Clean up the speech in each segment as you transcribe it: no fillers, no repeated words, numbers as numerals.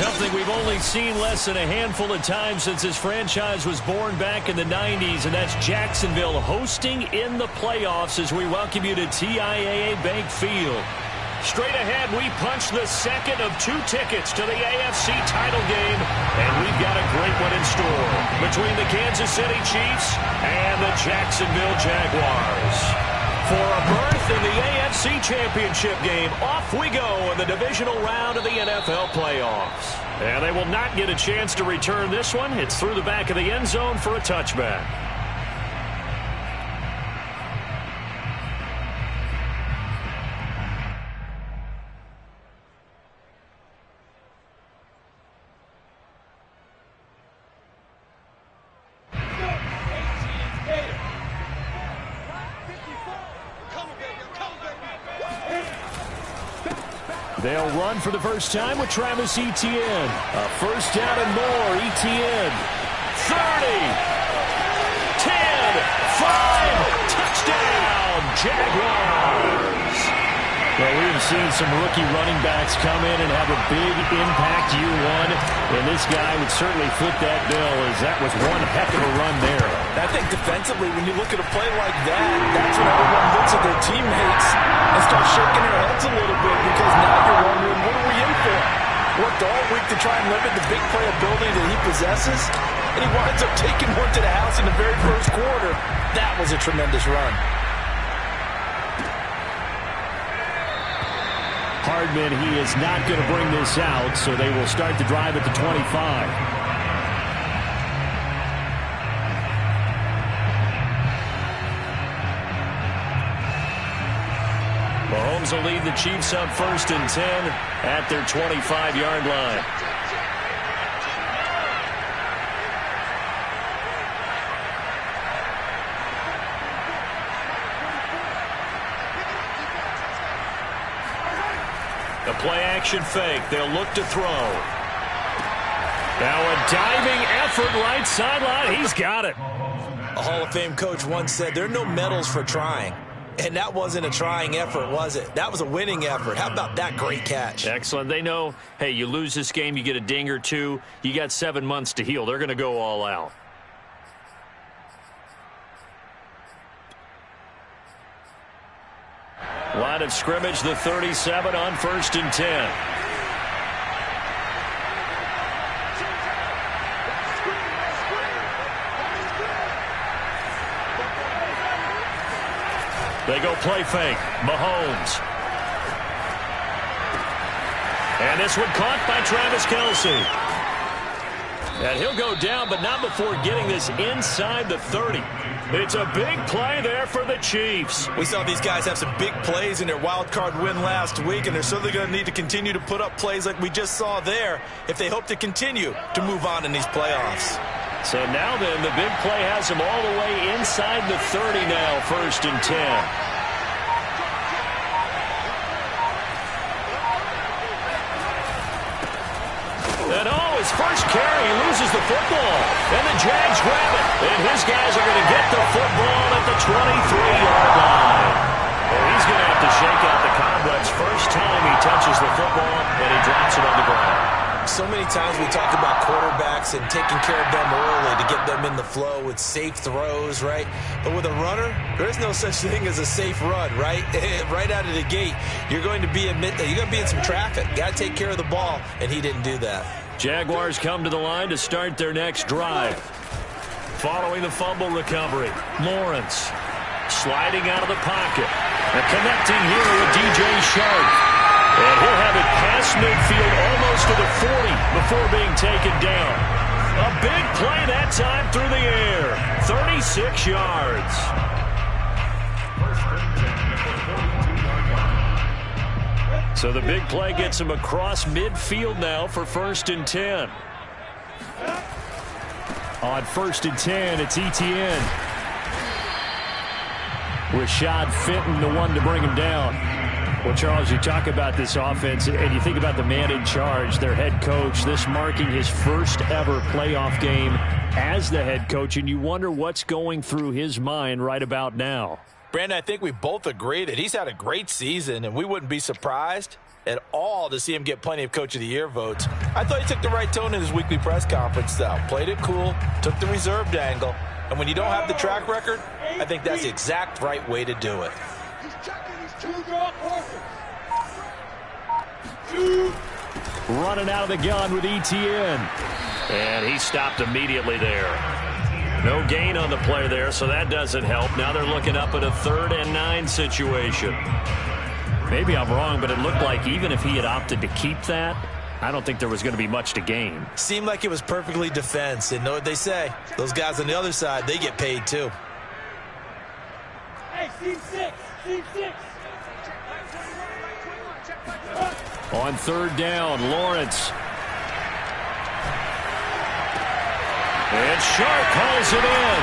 Something we've only seen less than a handful of times since this franchise was born back in the 90s, and that's Jacksonville hosting in the playoffs as we welcome you to TIAA Bank Field. Straight ahead, we punch the second of 2 tickets to the AFC title game, and we've got a great one in store between the Kansas City Chiefs and the Jacksonville Jaguars. For a berth in the AFC Championship game, off we go in the divisional round of the NFL playoffs. And they will not get a chance to return this one. It's through the back of the end zone for a touchback. They'll run for the first time with Travis Etienne. A first down and more. Etienne. 30. 10. 5. Touchdown. Jaguars. Well, we have seen some rookie running backs come in and have a big impact year one. And this guy would certainly fit that bill, as that was one heck of a run there. I think defensively, when you look at a play like that, that's when everyone looks at their teammates and starts shaking their heads a little bit, because now you're wondering, what are we in for? Worked all week to try and limit the big play ability that he possesses, and he winds up taking one to the house in the very first quarter. That was a tremendous run. Hardman, he is not going to bring this out, so they will start the drive at the 25. Mahomes will lead the Chiefs up 1st and 10 at their 25-yard line. The play-action fake. They'll look to throw. Now a diving effort right sideline. He's got it. A Hall of Fame coach once said, there are no medals for trying. And that wasn't a trying effort, was it? That was a winning effort. How about that great catch? Excellent. They know, hey, you lose this game, you get a ding or two. You got 7 months to heal. They're going to go all out. Line of scrimmage, the 37 on 1st and 10. They go play fake. Mahomes. And this one caught by Travis Kelce. And he'll go down, but not before getting this inside the 30. It's a big play there for the Chiefs. We saw these guys have some big plays in their wild card win last week, and they're certainly going to need to continue to put up plays like we just saw there if they hope to continue to move on in these playoffs. So now then, the big play has them all the way inside the 30 now, 1st and 10. And his first carry, he loses the football. And the Jags grab it. And his guys are going to get the football at the 23-yard line. And he's going to have to shake out the cobwebs first time he touches the football, and he drops it on the ground. So many times we talk about quarterbacks and taking care of them early to get them in the flow with safe throws, right? But with a runner, there's no such thing as a safe run, right? Right out of the gate, you're going to be in some traffic. Got to take care of the ball, and he didn't do that. Jaguars come to the line to start their next drive. Following the fumble recovery, Lawrence sliding out of the pocket. And connecting here with DJ Shark. And he'll have it past midfield almost to the 40 before being taken down. A big play that time through the air. 36 yards. So the big play gets him across midfield now for 1st and 10. On 1st and 10, it's Etienne. Rashad Fenton, the one to bring him down. Well, Charles, you talk about this offense, and you think about the man in charge, their head coach, this marking his first ever playoff game as the head coach, and you wonder what's going through his mind right about now. Brandon, I think we both agree that he's had a great season, and we wouldn't be surprised at all to see him get plenty of Coach of the Year votes. I thought he took the right tone in his weekly press conference, though. Played it cool, took the reserved angle, and when you don't have the track record, I think that's the exact right way to do it. Running out of the gun with ETN. And he stopped immediately there. No gain on the play there, so that doesn't help. Now they're looking up at a 3rd and 9 situation. Maybe I'm wrong, but it looked like even if he had opted to keep that, I don't think there was going to be much to gain. Seemed like it was perfectly defense. And know what they say? Those guys on the other side, they get paid too. Hey, C6. On 3rd down, Lawrence. And Sharp hauls it in.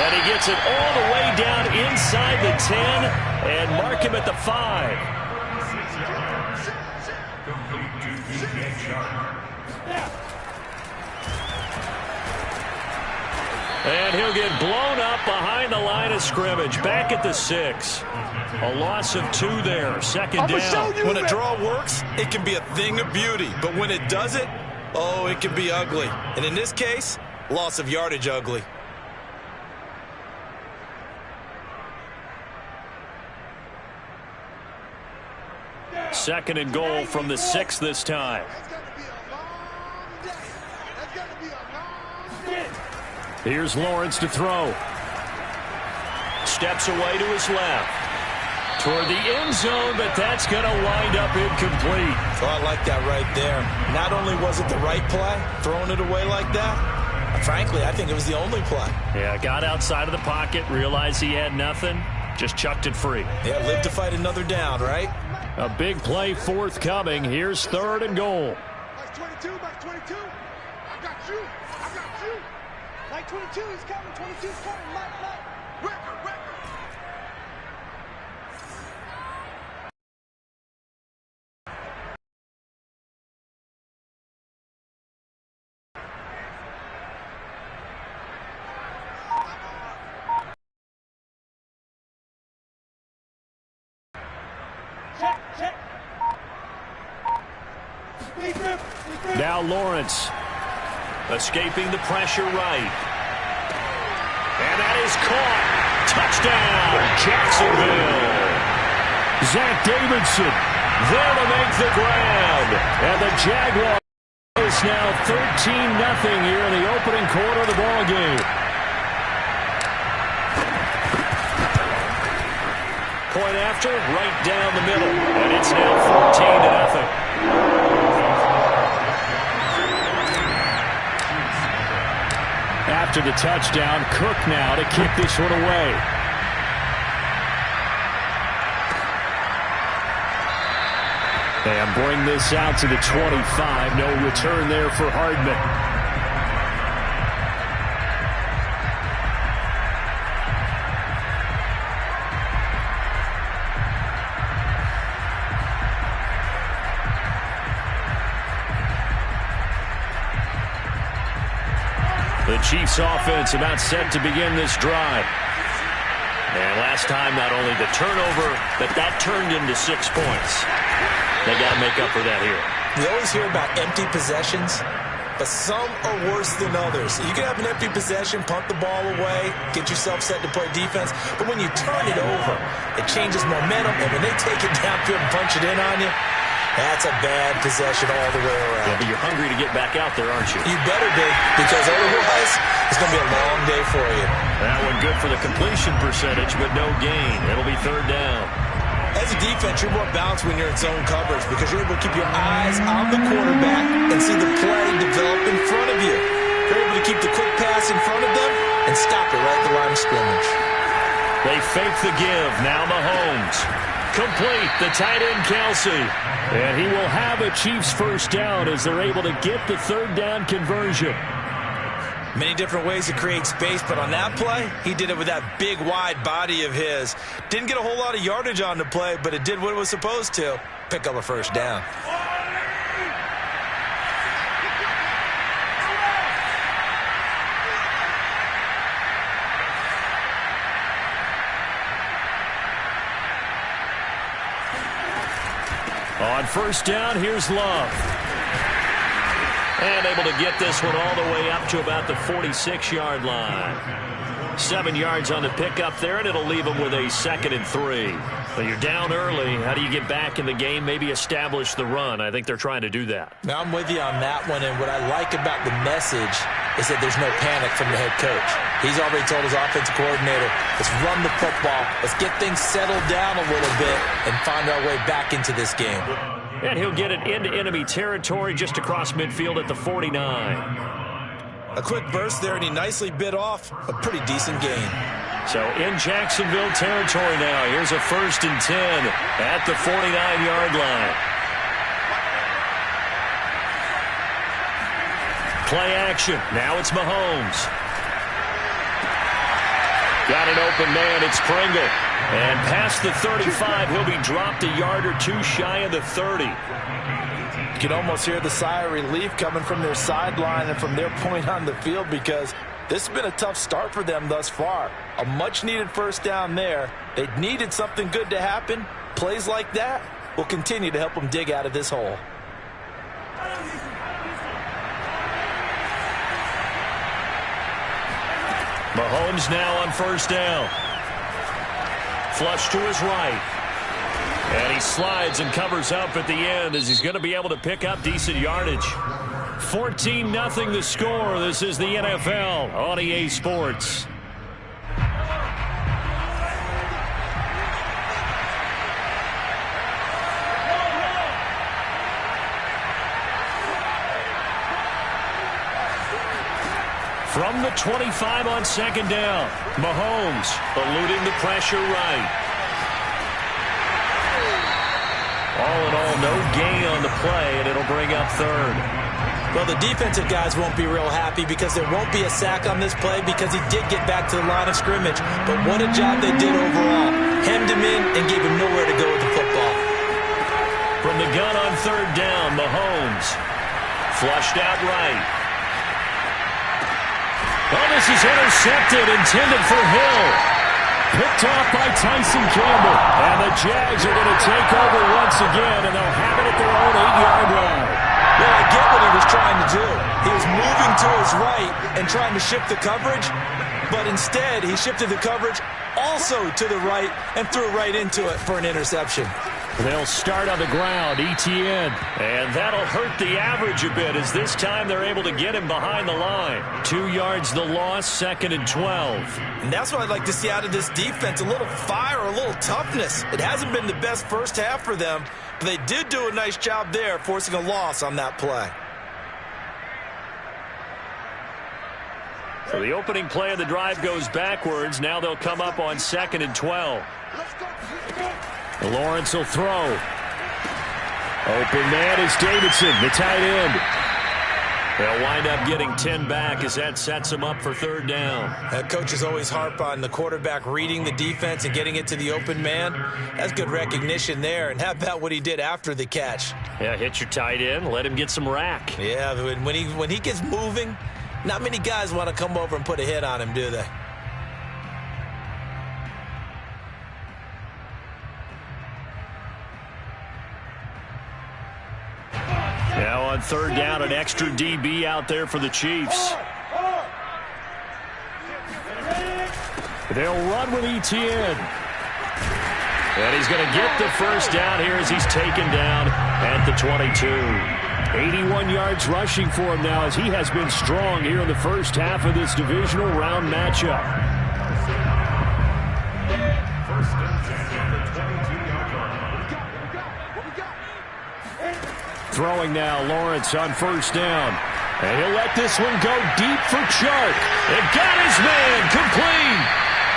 And he gets it all the way down inside the 10 and mark him at the 5. And he'll get blown up behind the line of scrimmage. Back at the 6. A loss of 2 there. 2nd down. When a draw works, it can be a thing of beauty. But when it doesn't, oh, it can be ugly. And in this case, loss of yardage ugly. Second and goal from the 6 this time. Here's Lawrence to throw. Steps away to his left. Toward the end zone, but that's going to wind up incomplete. So I like that right there. Not only was it the right play, throwing it away like that, frankly, I think it was the only play. Yeah, got outside of the pocket, realized he had nothing, just chucked it free. Yeah, live to fight another down, right? A big play forthcoming. Here's 3rd and goal. Mike 22, Mike 22. I got you. Mike 22 is coming, 22 is coming. Mike. Record. Check. Now Lawrence escaping the pressure right. And that is caught. Touchdown, Jacksonville. Zach Davidson there to make the grab. And the Jaguars now 13-0 here in the opening quarter of the ball game. Point after, right down the middle. And it's now 14-0. After the touchdown, Cook now to kick this one away. And bring this out to the 25. No return there for Hardman. The Chiefs offense about set to begin this drive. And last time, not only the turnover, but that turned into 6 points. They got to make up for that here. We always hear about empty possessions, but some are worse than others. You can have an empty possession, punt the ball away, get yourself set to play defense, but when you turn it over, it changes momentum, and when they take it downfield and punch it in on you, that's a bad possession all the way around. Yeah, but you're hungry to get back out there, aren't you? You better be, because otherwise it's going to be a long day for you. That one good for the completion percentage, but no gain. It'll be 3rd down. As a defense, you're more balanced when you're in zone coverage because you're able to keep your eyes on the quarterback and see the play develop in front of you. You're able to keep the quick pass in front of them and stop it right at the line of scrimmage. They fake the give. Now Mahomes. Complete, the tight end Kelsey. And he will have a Chiefs 1st down as they're able to get the 3rd down conversion. Many different ways to create space, but on that play, he did it with that big, wide body of his. Didn't get a whole lot of yardage on the play, but it did what it was supposed to. Pick up a 1st down. On On first down, here's Love. And able to get this one all the way up to about the 46-yard line. 7 yards on the pickup there, and it'll leave them with a 2nd and 3. But you're down early. How do you get back in the game, maybe establish the run? I think they're trying to do that. Now, I'm with you on that one, and what I like about the message is that there's no panic from the head coach. He's already told his offensive coordinator, let's run the football, let's get things settled down a little bit and find our way back into this game. And he'll get it into enemy territory just across midfield at the 49. A quick burst there, and he nicely bit off a pretty decent gain. So in Jacksonville territory now. Here's a 1st and 10 at the 49-yard line. Play action. Now it's Mahomes. Got an open man. It's Pringle. And past the 35, he'll be dropped a yard or two shy of the 30. You can almost hear the sigh of relief coming from their sideline and from their point on the field, because this has been a tough start for them thus far. A much-needed first down there. They needed something good to happen. Plays like that will continue to help them dig out of this hole. Mahomes now on first down. Flush to his right. And he slides and covers up at the end as he's going to be able to pick up decent yardage. 14-0 the score. This is the NFL on EA Sports. From the 25 on second down, Mahomes eluding the pressure right. All in all, no gain on the play, and it'll bring up 3rd. Well, the defensive guys won't be real happy because there won't be a sack on this play because he did get back to the line of scrimmage. But what a job they did overall. Hemmed him in and gave him nowhere to go with the football. From the gun on 3rd down, Mahomes flushed out right. Oh, this is intercepted, intended for Hill. Picked off by Tyson Campbell. And the Jags are going to take over once again, and they'll have it at their own 8-yard line. Well, I get what he was trying to do. He was moving to his right and trying to shift the coverage, but instead he shifted the coverage also to the right and threw right into it for an interception. They'll start on the ground, ETN. And that'll hurt the average a bit as this time they're able to get him behind the line. 2 yards the loss, 2nd and 12. And that's what I'd like to see out of this defense, a little fire, a little toughness. It hasn't been the best first half for them, but they did do a nice job there, forcing a loss on that play. So the opening play of the drive goes backwards. Now they'll come up on 2nd and 12. Lawrence will throw. Open man is Davidson, the tight end. They'll wind up getting 10 back as that sets them up for 3rd down. That coaches always harp on the quarterback reading the defense and getting it to the open man. That's good recognition there. And how about what he did after the catch? Yeah, hit your tight end, let him get some rack. Yeah, when he gets moving, not many guys want to come over and put a hit on him, do they? Now on 3rd down, an extra DB out there for the Chiefs. They'll run with ETN. And he's going to get the first down here as he's taken down at the 22. 81 yards rushing for him now as he has been strong here in the first half of this divisional round matchup. Throwing now, Lawrence on first down. And he'll let this one go deep for Chark. And got his man complete.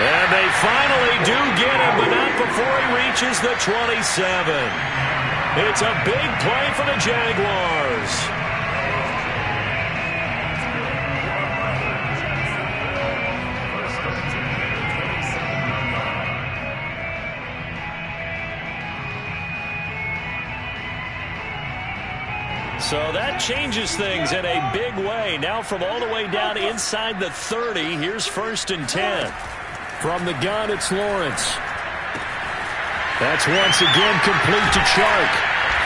And they finally do get him, but not before he reaches the 27. It's a big play for the Jaguars. So that changes things in a big way. Now from all the way down inside the 30, here's 1st and 10. From the gun, it's Lawrence. That's once again complete to Chark.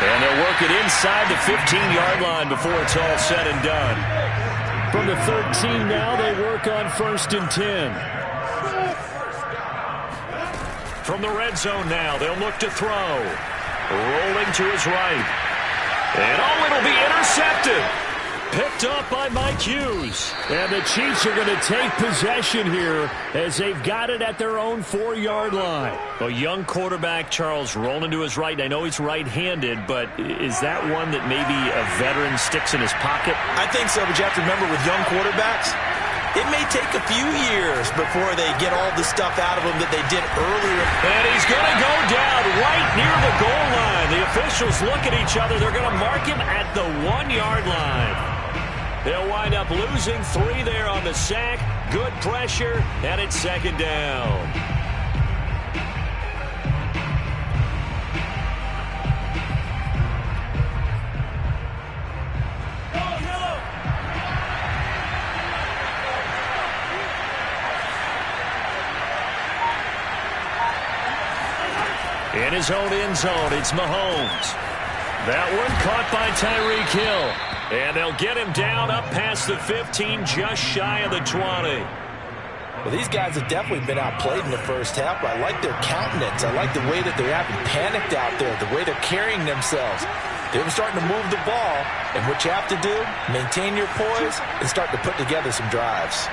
And they'll work it inside the 15-yard line before it's all said and done. From the 13 now, they work on 1st and 10. From the red zone now, they'll look to throw. Rolling to his right. And it'll be intercepted. Picked up by Mike Hughes. And the Chiefs are going to take possession here as they've got it at their own 4-yard line. A young quarterback, Charles, rolling to his right. I know he's right-handed, but is that one that maybe a veteran sticks in his pocket? I think so, but you have to remember with young quarterbacks, it may take a few years before they get all the stuff out of them that they did earlier. And he's going to go down right near the goal line. The officials look at each other. They're going to mark him at the 1-yard line. They'll wind up losing 3 there on the sack. Good pressure, and it's 2nd down. In his own end zone, it's Mahomes. That one caught by Tyreek Hill. And they'll get him down up past the 15, just shy of the 20. Well, these guys have definitely been outplayed in the first half, but I like their countenance. I like the way that they're having panicked out there, the way they're carrying themselves. They're starting to move the ball, and what you have to do, maintain your poise and start to put together some drives.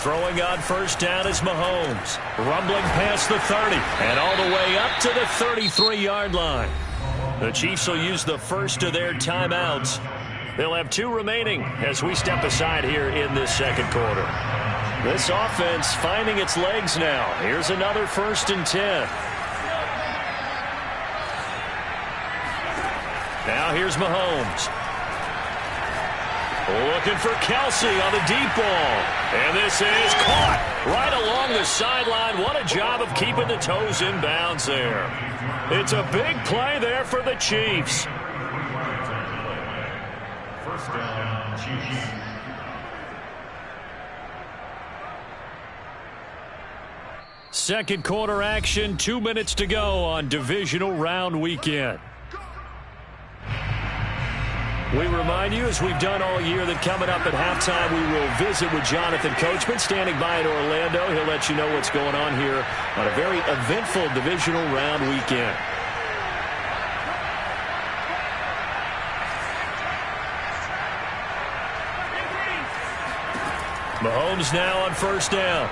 Throwing on 1st down is Mahomes. Rumbling past the 30 and all the way up to the 33-yard line. The Chiefs will use the first of their timeouts. They'll have 2 remaining as we step aside here in this 2nd quarter. This offense finding its legs now. Here's another 1st and 10. Now here's Mahomes. Looking for Kelsey on the deep ball. And this is caught right along the sideline. What a job of keeping the toes in bounds there. It's a big play there for the Chiefs. 1st down, Chiefs. Second quarter action, 2 minutes to go on divisional round weekend. We remind you, as we've done all year, that coming up at halftime, we will visit with Jonathan Coachman, standing by in Orlando. He'll let you know what's going on here on a very eventful divisional round weekend. Mahomes now on 1st down.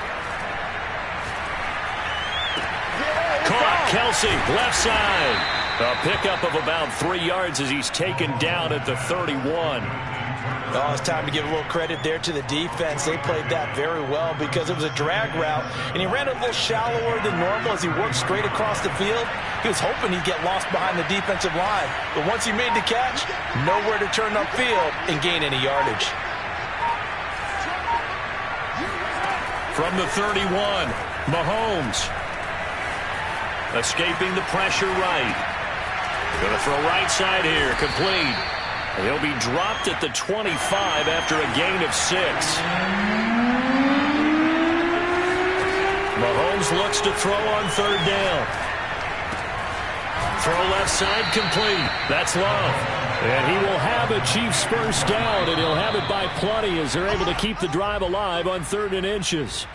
Caught Kelsey, left side. A pickup of about 3 yards as he's taken down at the 31. Oh, it's time to give a little credit there to the defense. They played that very well because it was a drag route, and he ran a little shallower than normal as he worked straight across the field. He was hoping he'd get lost behind the defensive line, but once he made the catch, nowhere to turn upfield and gain any yardage. From the 31, Mahomes escaping the pressure right. Going to throw right side here, complete. He'll be dropped at the 25 after a gain of 6. Mahomes looks to throw on 3rd down. Throw left side, complete. That's Love. And he will have a Chiefs 1st down, and he'll have it by plenty as they're able to keep the drive alive on 3rd and inches.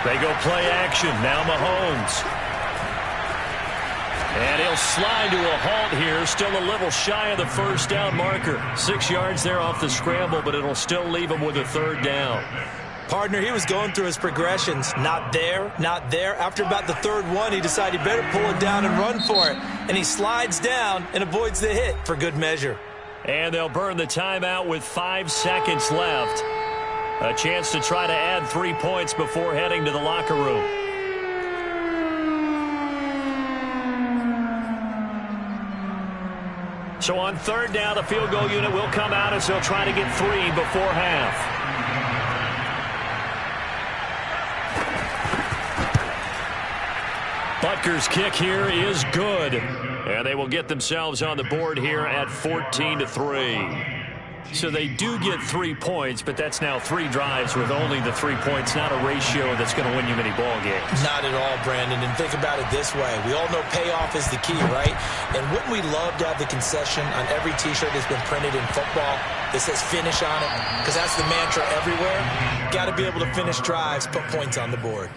They go play action. Now Mahomes. And he'll slide to a halt here. Still a little shy of the 1st down marker. 6 yards there off the scramble, but it'll still leave him with a 3rd down. Partner, he was going through his progressions. Not there, not there. After about the 3rd one, he decided he better pull it down and run for it. And he slides down and avoids the hit for good measure. And they'll burn the timeout with 5 seconds left. A chance to try to add 3 points before heading to the locker room. So on third down, the field goal unit will come out as they'll try to get 3 before half. Butker's kick here is good. And they will get themselves on the board here at 14-3. So they do get 3 points, but that's now 3 drives with only the 3 points, not a ratio that's going to win you many ball games. Not at all, Brandon. And think about it this way. We all know payoff is the key, right? And wouldn't we love to have the concession on every T-shirt that's been printed in football that says finish on it? Because that's the mantra everywhere. Got to be able to finish drives, put points on the board.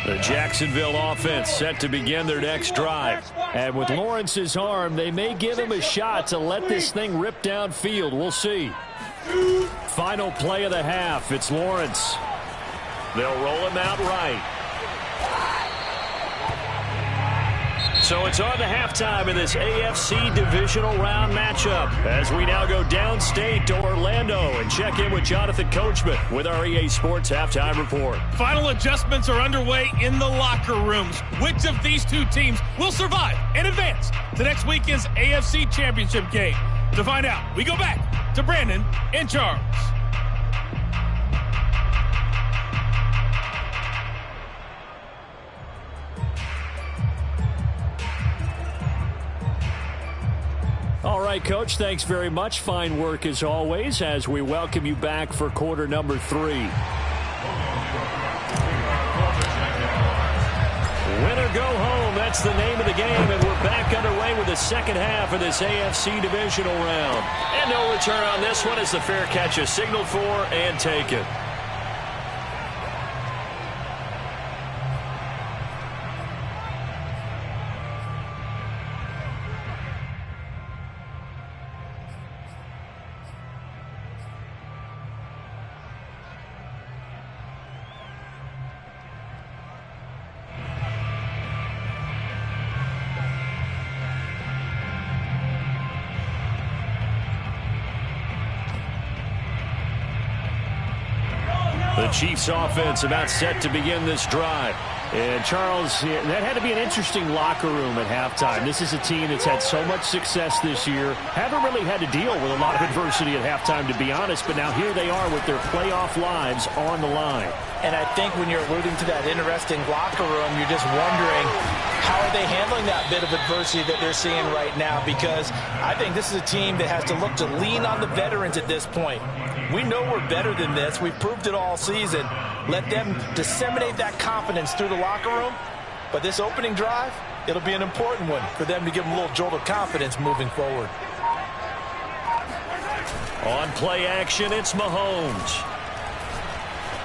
The Jacksonville offense set to begin their next drive. And with Lawrence's arm, they may give him a shot to let this thing rip downfield. We'll see. Final play of the half. It's Lawrence. They'll roll him out right. So it's on to halftime in this AFC divisional round matchup as we now go downstate to Orlando and check in with Jonathan Coachman with our EA Sports Halftime Report. Final adjustments are underway in the locker rooms. Which of these two teams will survive and advance to next weekend's AFC Championship game? To find out, we go back to Brandon and Charles. All right, Coach, thanks very much. Fine work as always as we welcome you back for quarter number 3. Win or go home, that's the name of the game, and we're back underway with the second half of this AFC divisional round. And no return on this one as the fair catch is signaled for and taken. The Chiefs offense about set to begin this drive. And Charles, that had to be an interesting locker room at halftime. This is a team that's had so much success this year. Haven't really had to deal with a lot of adversity at halftime, to be honest. But now here they are with their playoff lives on the line. And I think when you're alluding to that interesting locker room, you're just wondering how are they handling that bit of adversity that they're seeing right now? Because I think this is a team that has to look to lean on the veterans at this point. We know we're better than this. We've proved it all season. Let them disseminate that confidence through the locker room. But this opening drive, it'll be an important one for them to give them a little jolt of confidence moving forward. On play action, it's Mahomes.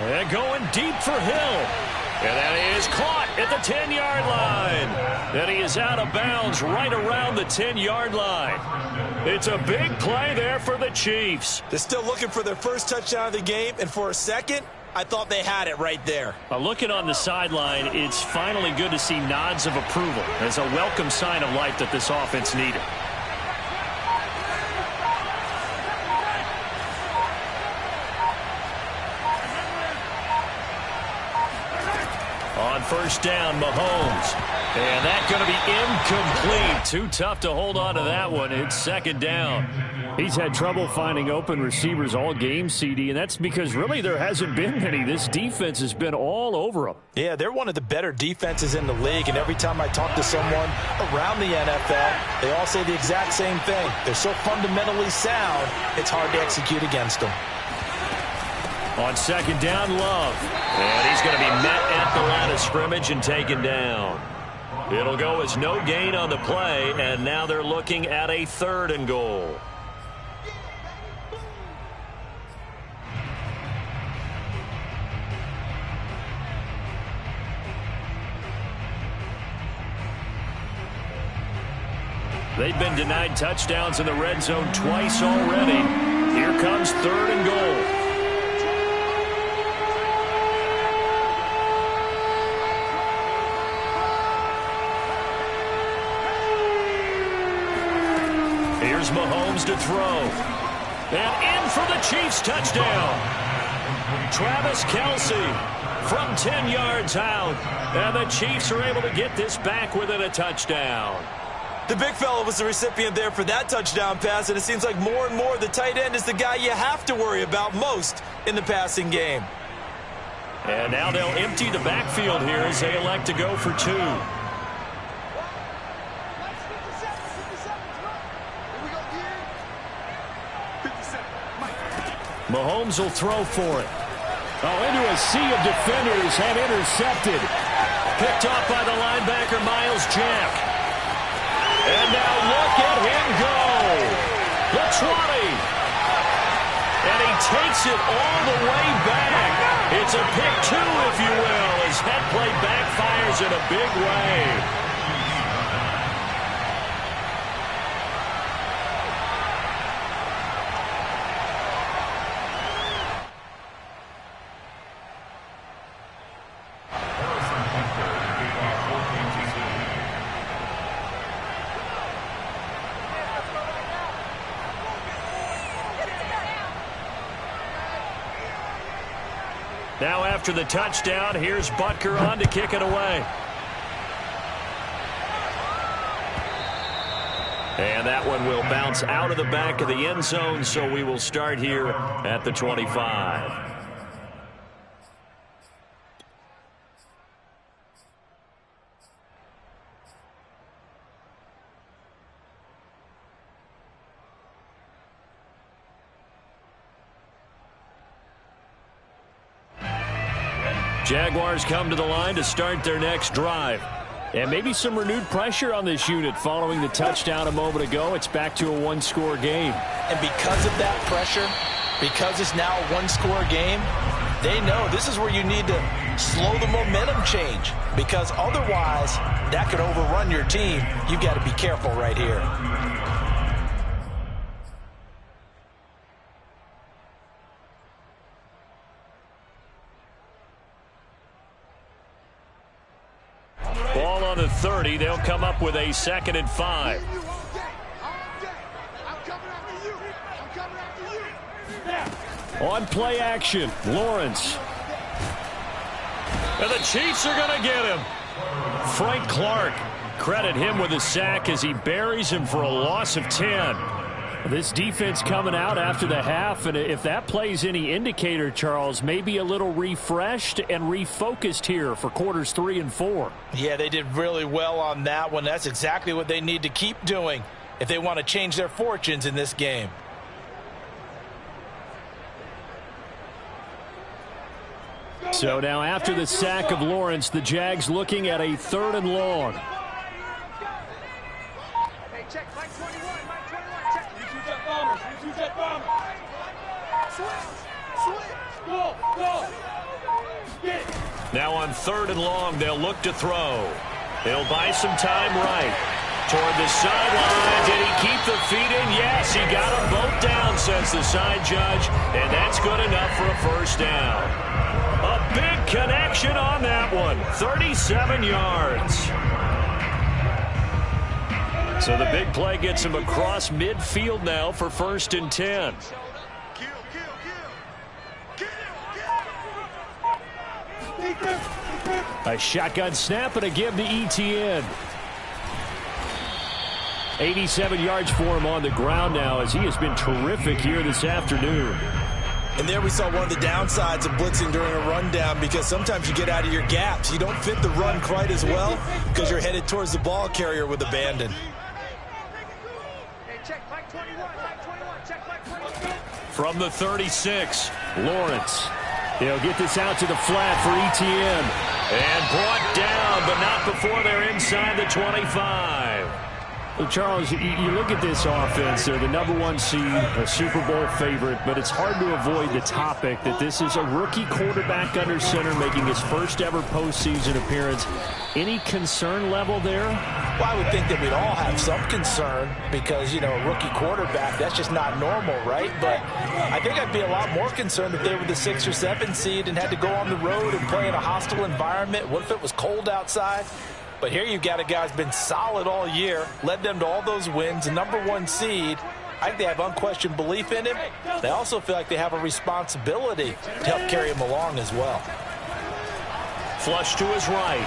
And going deep for Hill. And that is caught at the 10-yard line. And he is out of bounds right around the 10-yard line. It's a big play there for the Chiefs. They're still looking for their first touchdown of the game, and for a second, I thought they had it right there. Looking on the sideline, it's finally good to see nods of approval as a welcome sign of life that this offense needed. On first down, Mahomes. And that's going to be incomplete. Too tough to hold on to that one. It's second down. He's had trouble finding open receivers all game, CD, and that's because really there hasn't been many. This defense has been all over them. Yeah, they're one of the better defenses in the league, and every time I talk to someone around the NFL, they all say the exact same thing. They're so fundamentally sound, it's hard to execute against them. On second down, Love. And he's going to be met at the line of scrimmage and taken down. It'll go as no gain on the play, and now they're looking at a 3rd and goal. They've been denied touchdowns in the red zone twice already. Here comes 3rd and goal. Mahomes to throw. And in for the Chiefs touchdown. Travis Kelce from 10 yards out. And the Chiefs are able to get this back within a touchdown. The big fella was the recipient there for that touchdown pass, and it seems like more and more the tight end is the guy you have to worry about most in the passing game. And now they'll empty the backfield here as they elect to go for 2. Mahomes will throw for it. Oh, into a sea of defenders and intercepted. Picked off by the linebacker, Miles Jack. And now look at him go. The 20. And he takes it all the way back. It's a pick 2, if you will, as that play backfires in a big way. Now after the touchdown, here's Butker on to kick it away. And that one will bounce out of the back of the end zone, so we will start here at the 25. Jaguars come to the line to start their next drive. And maybe some renewed pressure on this unit following the touchdown a moment ago. It's back to a one-score game. And because of that pressure, because it's now a one-score game, they know this is where you need to slow the momentum change. Because otherwise, that could overrun your team. You've got to be careful right here. Ball on the 30. They'll come up with a 2nd and 5. On play action, Lawrence. And the Chiefs are going to get him. Frank Clark, credit him with a sack as he buries him for a loss of 10. This defense coming out after the half, and if that plays any indicator, Charles, maybe a little refreshed and refocused here for quarters 3 and 4. Yeah, they did really well on that one. That's exactly what they need to keep doing if they want to change their fortunes in this game. So now after the sack of Lawrence, the Jags looking at a 3rd and long. Hey, check, Mike 21, Mike 21, check. You two jet bombers. Switch. Go. Get it. Now on 3rd and long, they'll look to throw. He'll buy some time right. Toward the sideline. Did he keep the feet in? Yes, he got them both down, says the side judge. And that's good enough for a 1st down. A big connection on that one. 37 yards. So the big play gets him across midfield now for 1st and 10. A shotgun snap and a give to ETN. 87 yards for him on the ground now as he has been terrific here this afternoon. And there we saw one of the downsides of blitzing during a rundown, because sometimes you get out of your gaps. You don't fit the run quite as well because you're headed towards the ball carrier with abandon. Hey, check, Mike 21, Mike 21, check, Mike 21. From the 36, Lawrence. He'll get this out to the flat for ETN. And brought down, but not before they're inside the 25. Well, Charles, you look at this offense. They're the #1 seed, a Super Bowl favorite, but it's hard to avoid the topic that this is a rookie quarterback under center making his first ever postseason appearance. Any concern level there? Well, I would think that we'd all have some concern because, you know, a rookie quarterback, that's just not normal, right? But I think I'd be a lot more concerned if they were the 6 or 7 seed and had to go on the road and play in a hostile environment. What if it was cold outside? But here you got a guy who's been solid all year, led them to all those wins, a #1 seed, I think they have unquestioned belief in him. They also feel like they have a responsibility to help carry him along as well. Flush to his right.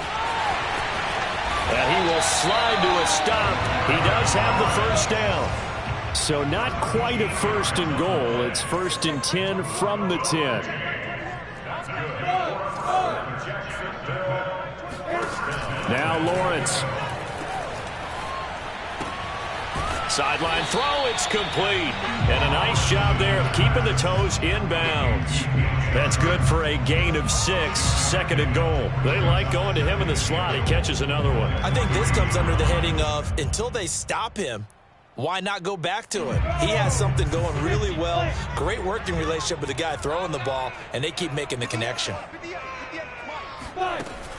And he will slide to a stop. He does have the first down. So not quite a first and goal. It's 1st and 10 from the 10. Now Lawrence. Sideline throw, it's complete. And a nice job there of keeping the toes inbounds. That's good for a gain of 6, 2nd and goal. They like going to him in the slot. He catches another one. I think this comes under the heading of, until they stop him, why not go back to it? He has something going really well. Great working relationship with the guy throwing the ball, and they keep making the connection.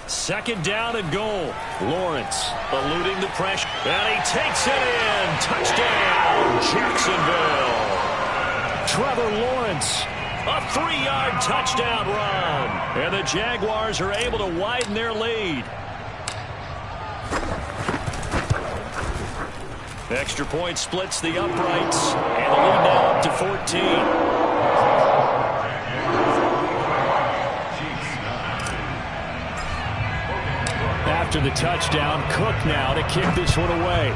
2nd down and goal. Lawrence eluding the pressure. And he takes it in. Touchdown, Jacksonville. Trevor Lawrence, a 3-yard touchdown run. And the Jaguars are able to widen their lead. Extra point splits the uprights. And the lead now up to 14. After the touchdown, Cook now to kick this one away.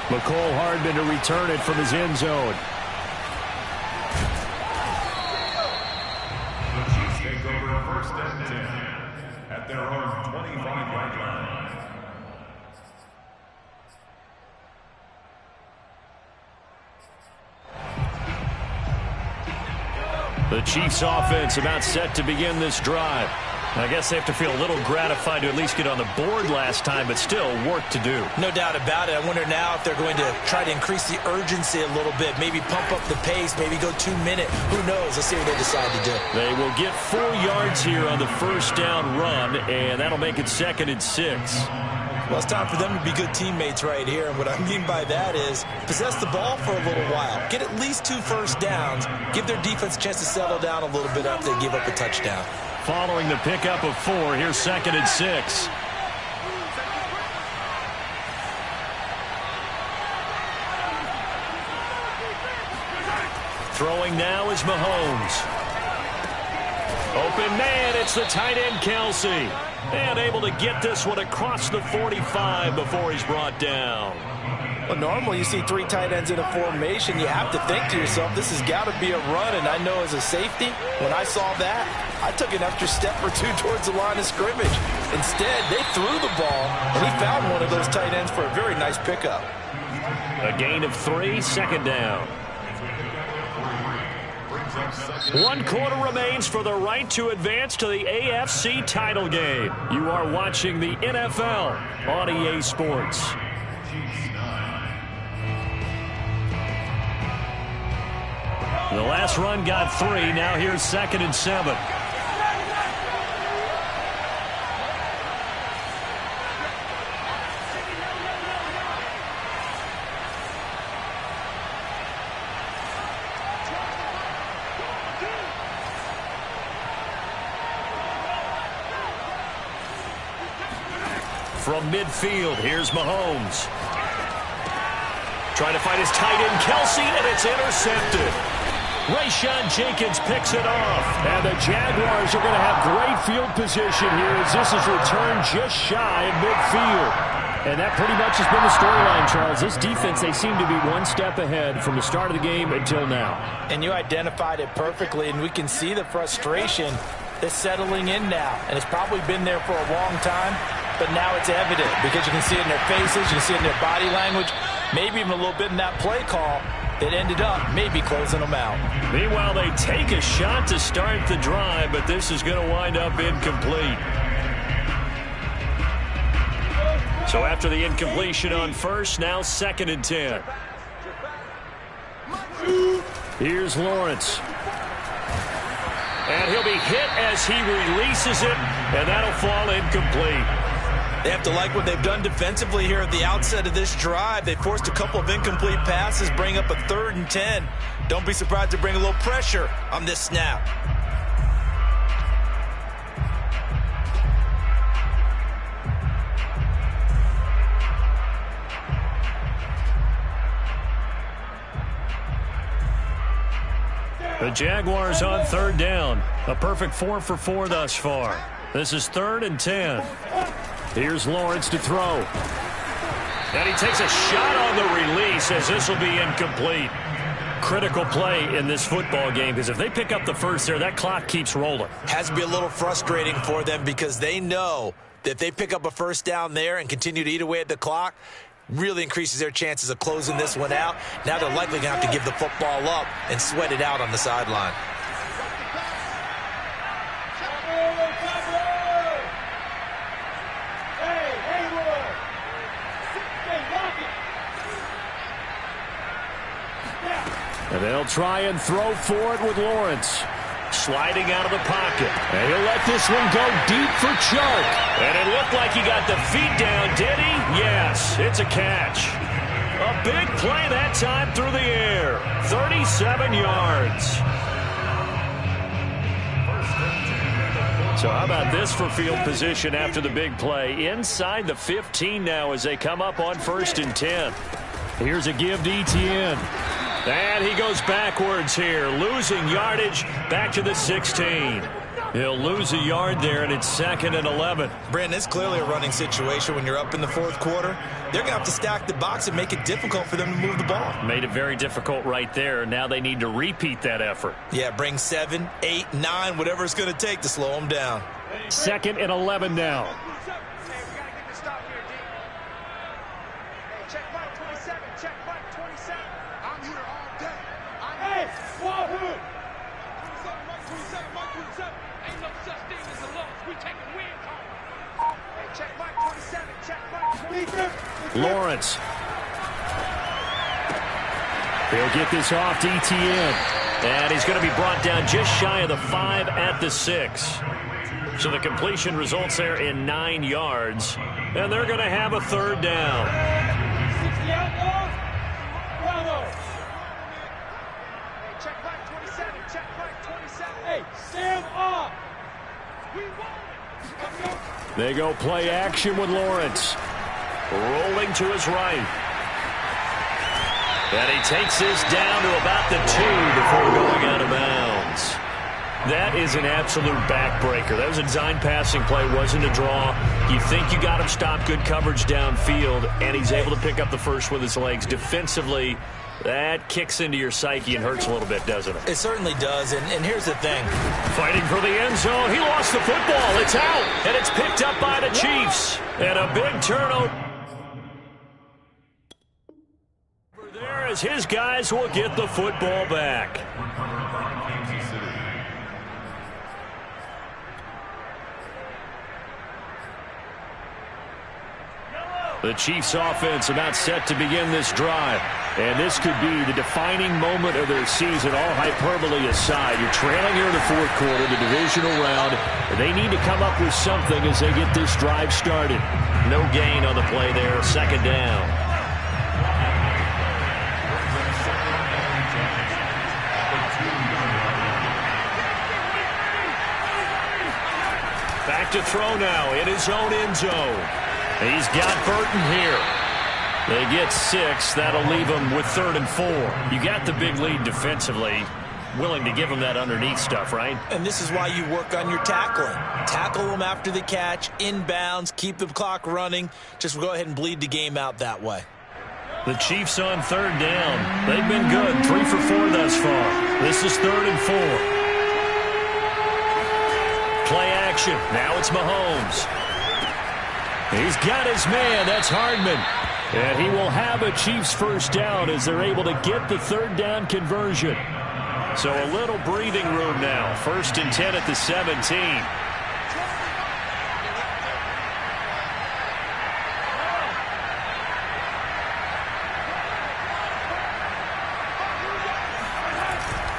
McCole Hardman to return it from his end zone. The Chiefs take over 1st and 10 at their own 25-yard line. The Chiefs offense about set to begin this drive. I guess they have to feel a little gratified to at least get on the board last time, but still work to do. No doubt about it. I wonder now if they're going to try to increase the urgency a little bit, maybe pump up the pace, maybe go 2-minute. Who knows? Let's see what they decide to do. They will get 4 yards here on the 1st down run, and that'll make it 2nd and 6. Well, it's time for them to be good teammates right here. And what I mean by that is possess the ball for a little while. Get at least 2 first downs. Give their defense a chance to settle down a little bit after they give up a touchdown. Following the pickup of 4, here's 2nd and 6. Throwing now is Mahomes. Open man, it's the tight end Kelsey. And able to get this one across the 45 before he's brought down. Well, normally you see 3 tight ends in a formation. You have to think to yourself, this has got to be a run. And I know as a safety, when I saw that, I took an extra step or 2 towards the line of scrimmage. Instead, they threw the ball, and he found one of those tight ends for a very nice pickup. A gain of 3, 2nd down. 1 quarter remains for the right to advance to the AFC title game. You are watching the NFL on EA Sports. The last run got 3. Now here's 2nd and 7. From midfield, here's Mahomes. Trying to find his tight end, Kelsey, and it's intercepted. Rayshawn Jenkins picks it off. And the Jaguars are going to have great field position here as this is returned just shy of midfield. And that pretty much has been the storyline, Charles. This defense, they seem to be 1 step ahead from the start of the game until now. And you identified it perfectly, and we can see the frustration that's settling in now. And it's probably been there for a long time, but now it's evident because you can see it in their faces, you can see it in their body language, maybe even a little bit in that play call that ended up maybe closing them out. Meanwhile, they take a shot to start the drive, but this is going to wind up incomplete. So after the incompletion on 1st, now 2nd and 10. Here's Lawrence. And he'll be hit as he releases it, and that'll fall incomplete. They have to like what they've done defensively here at the outset of this drive. They forced a couple of incomplete passes, bring up a 3rd and 10. Don't be surprised to bring a little pressure on this snap. The Jaguars on third down. A perfect 4 for 4 thus far. This is 3rd and 10. Here's Lawrence to throw. And he takes a shot on the release as this will be incomplete. Critical play in this football game because if they pick up the first there, that clock keeps rolling. Has to be a little frustrating for them because they know that if they pick up a first down there and continue to eat away at the clock, really increases their chances of closing this one out. Now they're likely going to have to give the football up and sweat it out on the sideline. And they'll try and throw for it with Lawrence. Sliding out of the pocket. And he'll let this one go deep for Chuck. And it looked like he got the feet down, did he? Yes, it's a catch. A big play that time through the air. 37 yards. So how about this for field position after the big play? Inside the 15 now as they come up on 1st and 10. Here's a give to Etienne. And he goes backwards here, losing yardage back to the 16. He'll lose a yard there, and it's 2nd and 11. Brandon, it's clearly a running situation when you're up in the 4th quarter. They're going to have to stack the box and make it difficult for them to move the ball. Made it very difficult right there. Now they need to repeat that effort. Yeah, bring 7, 8, 9, whatever it's going to take to slow them down. 2nd and 11 now. Lawrence. He'll get this off to Etienne. And he's going to be brought down just shy of the 5 at the 6. So the completion results there in 9 yards. And they're going to have a 3rd down. They go play action with Lawrence. Rolling to his right. And he takes this down to about the 2 before going out of bounds. That is an absolute backbreaker. That was a design passing play, wasn't a draw. You think you got him stopped, good coverage downfield, and he's able to pick up the first with his legs. Defensively, that kicks into your psyche and hurts a little bit, doesn't it? It certainly does, and here's the thing. Fighting for the end zone. He lost the football. It's out, and it's picked up by the Chiefs. And a big turnover there as his guys will get the football back. The Chiefs offense about set to begin this drive. And this could be the defining moment of their season, all hyperbole aside. You're trailing here in the 4th quarter, the divisional round. They need to come up with something as they get this drive started. No gain on the play there, 2nd down. Back to throw now in his own end zone. He's got Burton here. They get 6. That'll leave them with 3rd and 4. You got the big lead defensively. Willing to give them that underneath stuff, right? And this is why you work on your tackling. Tackle them after the catch, inbounds, keep the clock running. Just go ahead and bleed the game out that way. The Chiefs on 3rd down. They've been good. 3 for 4 thus far. This is 3rd and 4. Play action. Now it's Mahomes. He's got his man. That's Hardman. And he will have a Chiefs first down as they're able to get the 3rd down conversion. So a little breathing room now. 1st and 10 at the 17.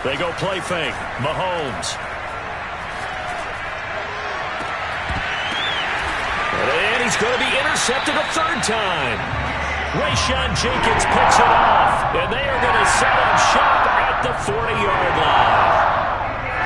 They go play fake. Mahomes. And he's going to be intercepted a 3rd time. Rayshawn Jenkins picks it off. And they are going to set up shop at the 40-yard line.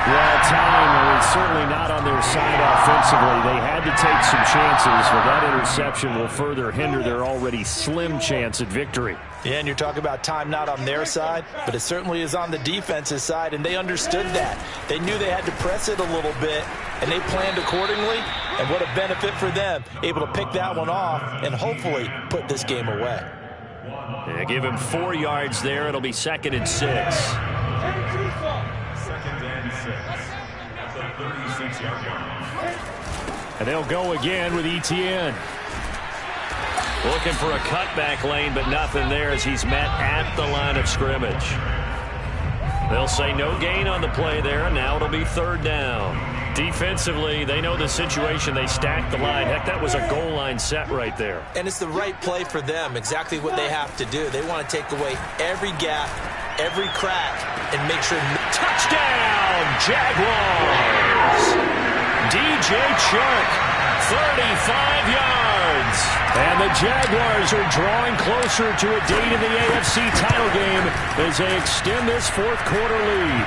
Well, time is certainly not on their side offensively. defensively, they had to take some chances, but that interception will further hinder their already slim chance at victory. Yeah, and you're talking about time not on their side, but it certainly is on the defense's side, and they understood that. They knew they had to press it a little bit, and they planned accordingly, and what a benefit for them, able to pick that one off and hopefully put this game away. Yeah, give him 4 yards there. It'll be 2nd and 6. 2nd and 6 at the 36-yard line. And they'll go again with Etienne. Looking for a cutback lane, but nothing there as he's met at the line of scrimmage. They'll say no gain on the play there, and now it'll be 3rd down. Defensively, they know the situation. They stack the line. Heck, that was a goal line set right there. And it's the right play for them, exactly what they have to do. They want to take away every gap, every crack, and make sure. Touchdown, Jaguars! DJ Chark, 35 yards. And the Jaguars are drawing closer to a date in the AFC title game as they extend this 4th quarter lead.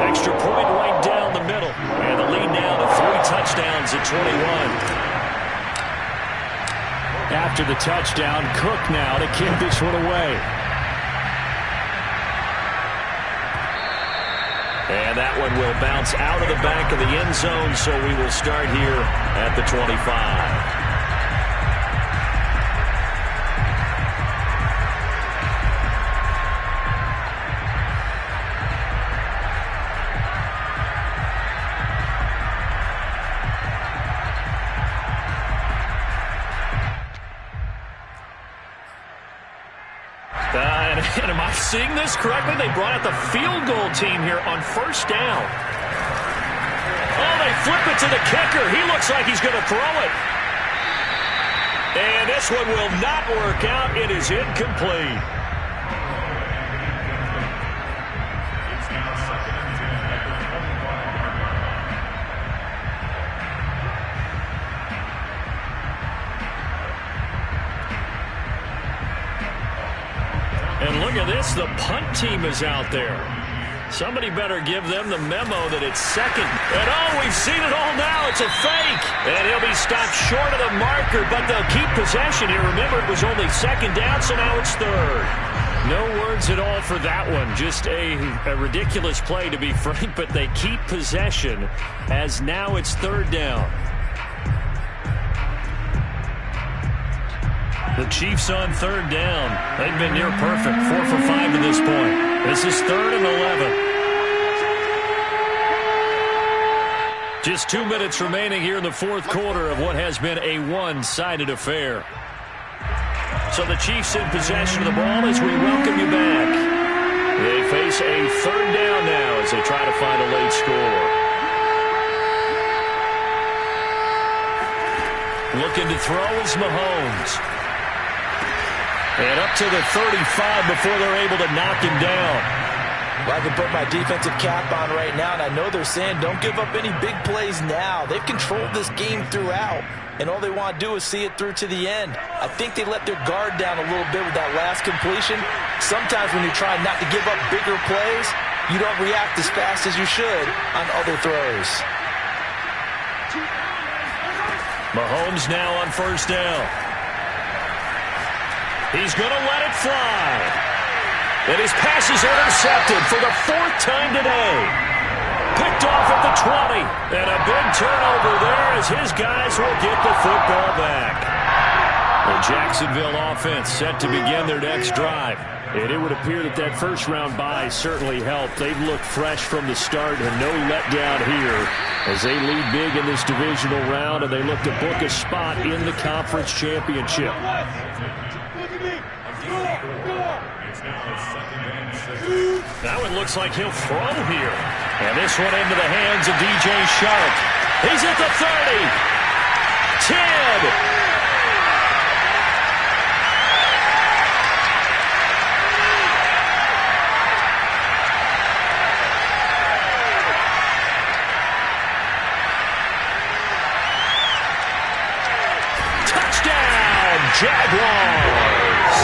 Extra point right down the middle. And the lead now to 3 touchdowns at 21. After the touchdown, Cook now to kick this one away. And that one will bounce out of the back of the end zone, so we will start here at the 25. And am I seeing this correctly? They brought out the field goal team here on 1st down. Oh, they flip it to the kicker. He looks like he's going to throw it. And this one will not work out. It is incomplete. It's now 2nd and 10 at the 25-yard line. And look at this, the punt team is out there. Somebody better give them the memo that it's 2nd. And oh, we've seen it all now. It's a fake. And he'll be stopped short of the marker, but they'll keep possession here. Remember, it was only 2nd down, so now it's 3rd. No words at all for that one. Just a ridiculous play, to be frank, but they keep possession as now it's 3rd down. The Chiefs on 3rd down. They've been near perfect. 4 for 5 to this point. This is 3rd and 11. Just 2 minutes remaining here in the 4th quarter of what has been a one-sided affair. So the Chiefs in possession of the ball as we welcome you back. They face a 3rd down now as they try to find a late score. Looking to throw is Mahomes. And up to the 35 before they're able to knock him down. Well, I can put my defensive cap on right now, and I know they're saying don't give up any big plays now. They've controlled this game throughout, and all they want to do is see it through to the end. I think they let their guard down a little bit with that last completion. Sometimes when you're trying not to give up bigger plays, you don't react as fast as you should on other throws. Mahomes now on 1st down. He's going to let it fly. And his pass is intercepted for the 4th time today. Picked off at the 20. And a big turnover there as his guys will get the football back. The Jacksonville offense set to begin their next drive. And it would appear that that first-round bye certainly helped. They've looked fresh from the start and no letdown here as they lead big in this divisional round, and they look to book a spot in the conference championship. That one looks like he'll throw here. And this one into the hands of DJ Chark. He's at the 30. 10. Jaguars.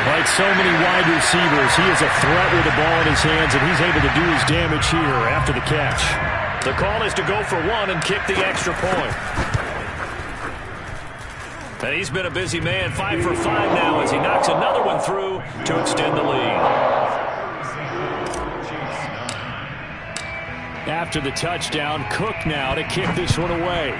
Like so many wide receivers, he is a threat with the ball in his hands, and he's able to do his damage here after the catch. The call is to go for one and kick the extra point. And he's been a busy man, 5 for 5 now as he knocks another one through to extend the lead. After the touchdown, Cook now to kick this one away.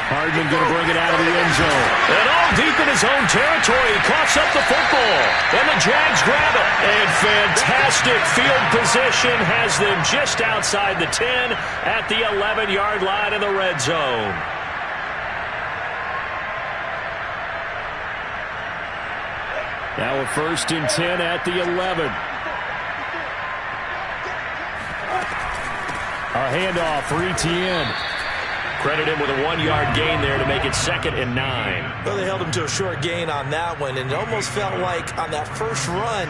Hardman going to bring it out of the end zone. And all deep in his own territory, he coughs up the football. And the Jags grab it. And fantastic field position has them just outside the 10 at the 11-yard line in the red zone. Now a 1st and 10 at the 11. A handoff for Etienne. Credit him with a 1-yard gain there to make it 2nd and 9. Well, they held him to a short gain on that one, and it almost felt like on that first run,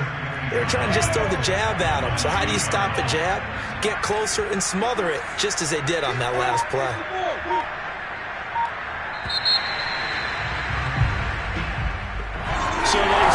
they were trying to just throw the jab at him. So how do you stop a jab? Get closer and smother it, just as they did on that last play. So they